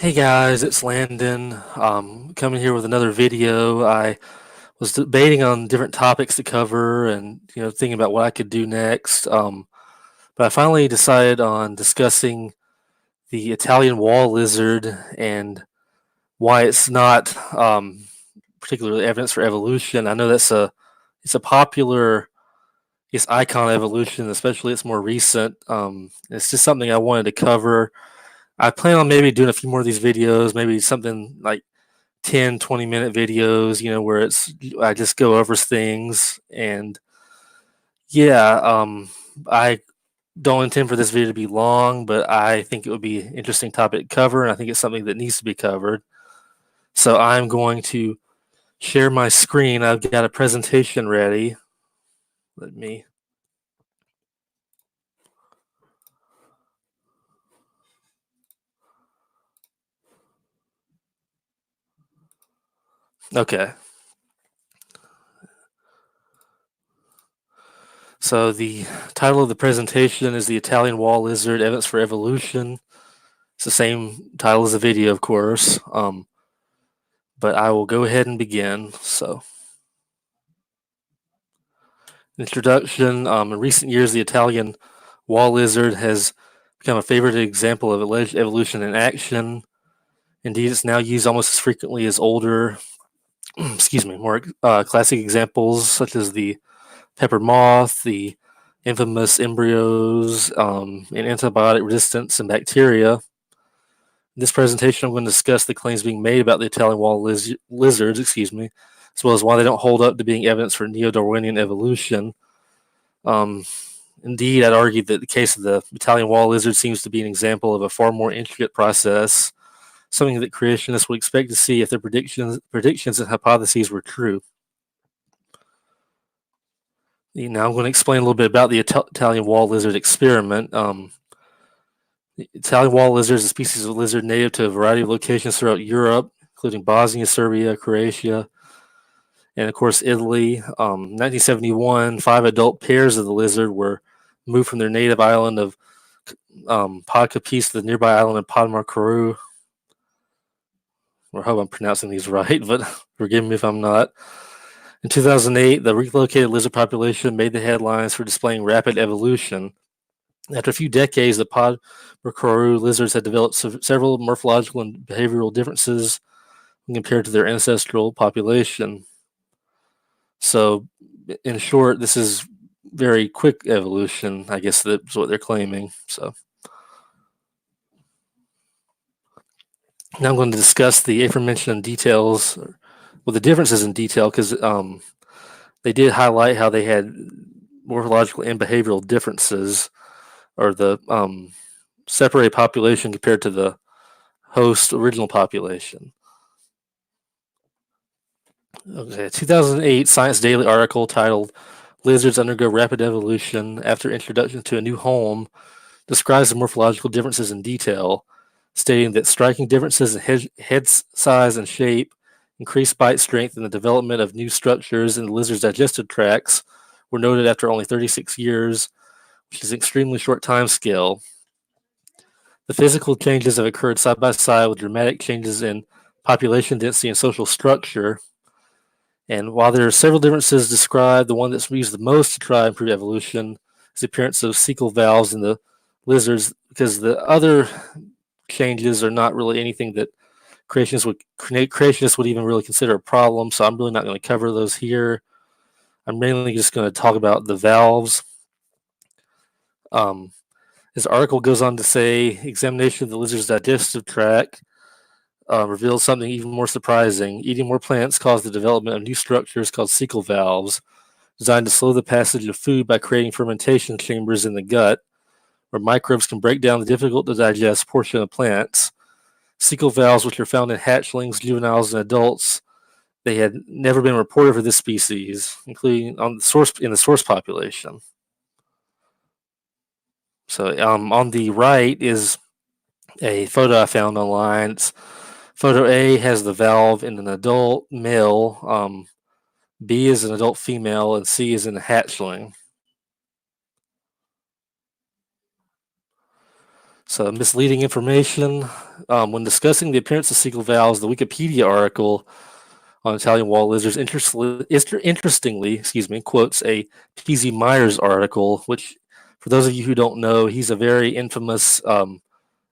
Hey guys, it's Landon. Coming here with another video. I was debating on different topics to cover and thinking about what I could do next. But I finally decided on discussing the Italian wall lizard and why it's not particularly evidence for evolution. I know it's a popular icon of evolution, especially it's more recent. It's just something I wanted to cover. I plan on maybe doing a few more of these videos, maybe something like 10, 20-minute videos, where I just go over things. And yeah, I don't intend for this video to be long, but I think it would be an interesting topic to cover, and I think it's something that needs to be covered. So I'm going to share my screen. I've got a presentation ready. Let me. Okay. So the title of the presentation is The Italian Wall Lizard, Evidence for Evolution. It's the same title as the video, of course. But I will go ahead and begin. So, introduction. In recent years, the Italian wall lizard has become a favorite example of alleged evolution in action. Indeed, it's now used almost as frequently as older, more classic examples such as the pepper moth, the infamous embryos, and antibiotic resistance in bacteria. In this presentation, I'm going to discuss the claims being made about the Italian wall lizards, as well as why they don't hold up to being evidence for neo-Darwinian evolution. Um, Indeed, I'd argue that the case of the Italian wall lizard seems to be an example of a far more intricate process, something that creationists would expect to see if their predictions and hypotheses were true. Now I'm going to explain a little bit about the Italian wall lizard experiment. The Italian wall lizard is a species of lizard native to a variety of locations throughout Europe, including Bosnia, Serbia, Croatia, and of course Italy. 1971, 5 adult pairs of the lizard were moved from their native island of Podcapice to the nearby island of Padmarcaru. I hope I'm pronouncing these right, but forgive me if I'm not. In 2008, the relocated lizard population made the headlines for displaying rapid evolution. After a few decades, the Padmarcaru lizards had developed several morphological and behavioral differences when compared to their ancestral population. So, in short, this is very quick evolution. I guess that's what they're claiming. So, now I'm going to discuss the aforementioned details, the differences in detail, because they did highlight how they had morphological and behavioral differences, or the separated population compared to the host original population. Okay, 2008 Science Daily article titled "Lizards Undergo Rapid Evolution After Introduction to a New Home" describes the morphological differences in detail, stating that striking differences in head size and shape, increased bite strength, and the development of new structures in the lizard's digestive tracts were noted after only 36 years, which is an extremely short time scale. The physical changes have occurred side by side with dramatic changes in population density and social structure. And while there are several differences described, the one that's used the most to try and improve evolution is the appearance of cecal valves in the lizards, because the other changes are not really anything that creationists would even really consider a problem. So I'm really not going to cover those here. I'm mainly just going to talk about the valves. This article goes on to say examination of the lizard's digestive tract reveals something even more surprising. Eating more plants caused the development of new structures called cecal valves, designed to slow the passage of food by creating fermentation chambers in the gut, where microbes can break down the difficult to digest portion of plants. Cecal valves, which are found in hatchlings, juveniles, and adults, they had never been reported for this species, including in the source population. So on the right is a photo I found online. Photo A has the valve in an adult male, B is an adult female, and C is in a hatchling. So, misleading information. When discussing the appearance of cecal valves, the Wikipedia article on Italian wall lizards interestingly, quotes a P.Z. Myers article, which, for those of you who don't know, he's a very infamous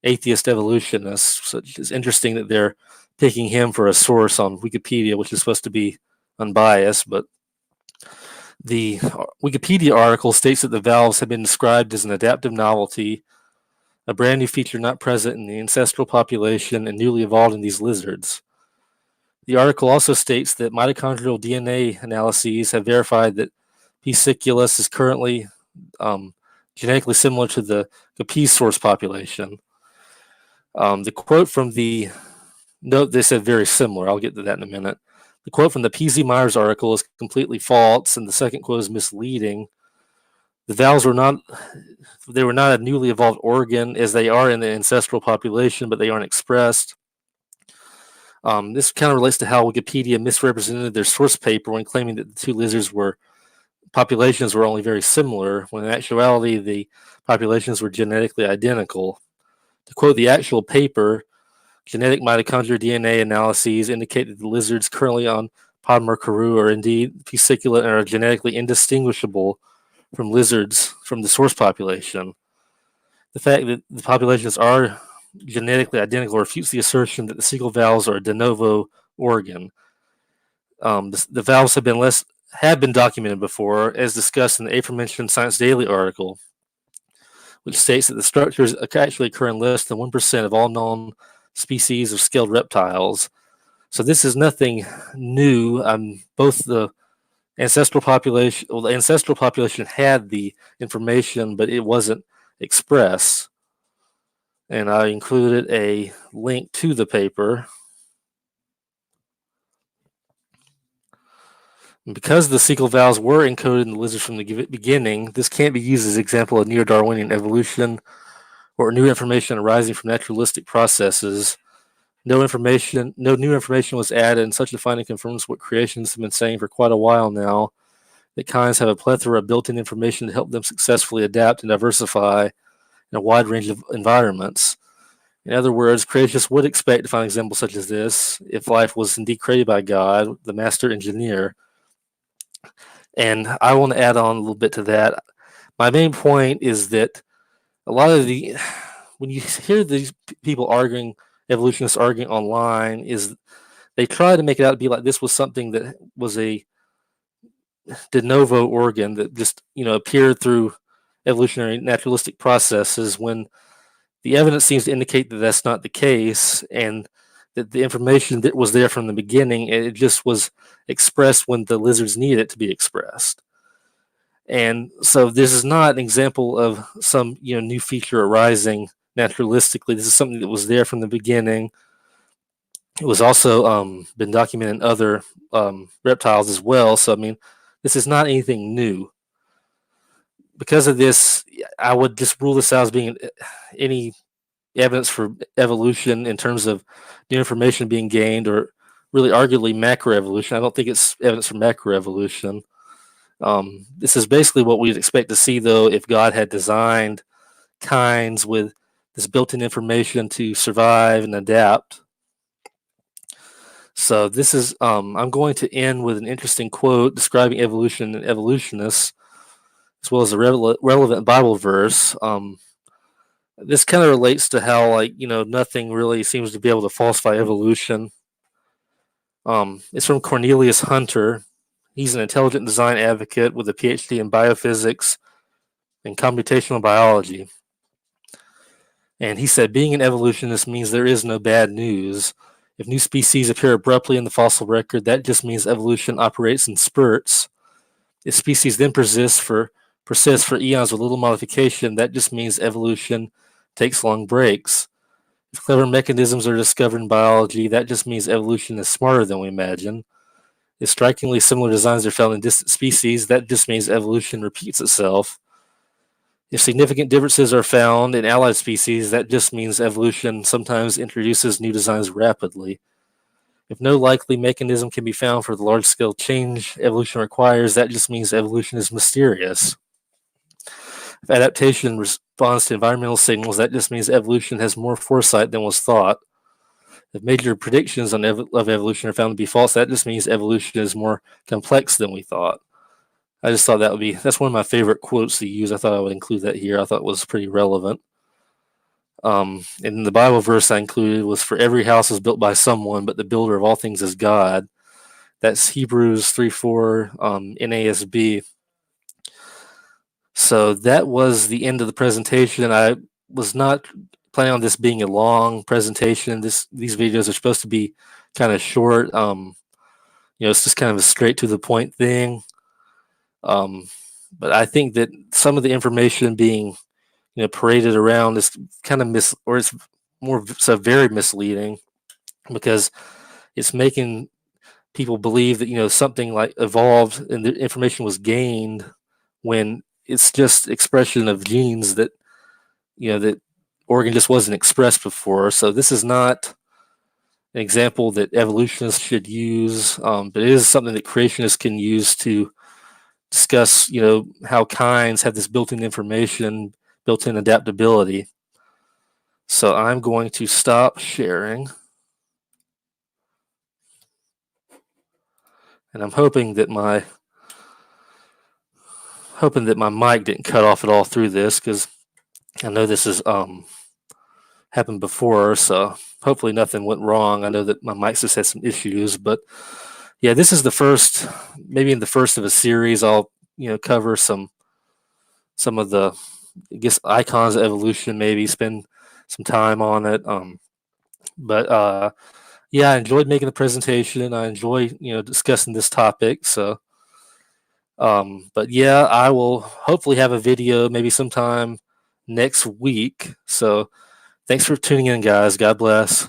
atheist evolutionist. So it's interesting that they're picking him for a source on Wikipedia, which is supposed to be unbiased. But the Wikipedia article states that the valves have been described as an adaptive novelty, a brand new feature not present in the ancestral population and newly evolved in these lizards. The article also states that mitochondrial DNA analyses have verified that P. siculus is currently genetically similar to the Capes source population. The quote from the note, they said very similar. I'll get to that in a minute. The quote from the P.Z. Myers article is completely false, and the second quote is misleading. The valves were not a newly evolved organ as they are in the ancestral population, but they aren't expressed. This kind of relates to how Wikipedia misrepresented their source paper when claiming that the two lizards populations were only very similar, when in actuality the populations were genetically identical. To quote the actual paper, genetic mitochondrial DNA analyses indicate that the lizards currently on Podmer Karoo are indeed P-siculate and are genetically indistinguishable from lizards from the source population. The fact that the populations are genetically identical refutes the assertion that the cecal valves are a de novo organ. The valves have been documented before, as discussed in the aforementioned Science Daily article, which states that the structures actually occur in less than 1% of all known species of scaled reptiles. So this is nothing new. Both the ancestral population had the information, but it wasn't expressed. And I included a link to the paper. Because the cecal valves were encoded in the lizards from the beginning, this can't be used as an example of neo-Darwinian evolution or new information arising from naturalistic processes. No new information was added, and such a finding confirms what creationists have been saying for quite a while now, that kinds have a plethora of built-in information to help them successfully adapt and diversify in a wide range of environments. In other words, creationists would expect to find examples such as this if life was indeed created by God, the master engineer. And I want to add on a little bit to that. My main point is that a lot of when you hear these people arguing, evolutionists arguing online, is they try to make it out to be like this was something that was a de novo organ that just appeared through evolutionary naturalistic processes, when the evidence seems to indicate that that's not the case, and that the information that was there from the beginning, it just was expressed when the lizards needed it to be expressed. And so this is not an example of some new feature arising naturalistically. This is something that was there from the beginning. It was also been documented in other reptiles as well. So I mean, this is not anything new. Because of this, I would just rule this out as being any evidence for evolution in terms of new information being gained, or really arguably macroevolution. I don't think it's evidence for macroevolution. This is basically what we'd expect to see, though, if God had designed kinds with this built-in information to survive and adapt. So this is, I'm going to end with an interesting quote describing evolution and evolutionists, as well as a relevant Bible verse. This kind of relates to how, nothing really seems to be able to falsify evolution. It's from Cornelius Hunter. He's an intelligent design advocate with a PhD in biophysics and computational biology. And he said, being an evolutionist means there is no bad news. If new species appear abruptly in the fossil record, that just means evolution operates in spurts. If species then persist for eons with little modification, that just means evolution takes long breaks. If clever mechanisms are discovered in biology, that just means evolution is smarter than we imagine. If strikingly similar designs are found in distant species, that just means evolution repeats itself. If significant differences are found in allied species, that just means evolution sometimes introduces new designs rapidly. If no likely mechanism can be found for the large-scale change evolution requires, that just means evolution is mysterious. If adaptation responds to environmental signals, that just means evolution has more foresight than was thought. If major predictions of evolution are found to be false, that just means evolution is more complex than we thought. I just thought that's one of my favorite quotes to use. I thought I would include that here. I thought it was pretty relevant. And the Bible verse I included was, "For every house is built by someone, but the builder of all things is God." That's Hebrews 3:4, NASB. So that was the end of the presentation. I was not planning on this being a long presentation. These videos are supposed to be kind of short. It's just kind of a straight to the point thing. But I think that some of the information being paraded around is kind of it's more so very misleading, because it's making people believe that something like evolved and the information was gained, when it's just expression of genes that organ just wasn't expressed before. So this is not an example that evolutionists should use, but it is something that creationists can use to discuss how kinds have this built-in information, built-in adaptability. So I'm going to stop sharing, and I'm hoping that my mic didn't cut off at all through this, because I know this has happened before, so hopefully nothing went wrong. I know that my mic just had some issues, but yeah, this is maybe in the first of a series. I'll cover some of the, I guess, icons of evolution, maybe spend some time on it. But yeah, I enjoyed making the presentation. I enjoy discussing this topic. So but yeah, I will hopefully have a video maybe sometime next week. So thanks for tuning in, guys. God bless.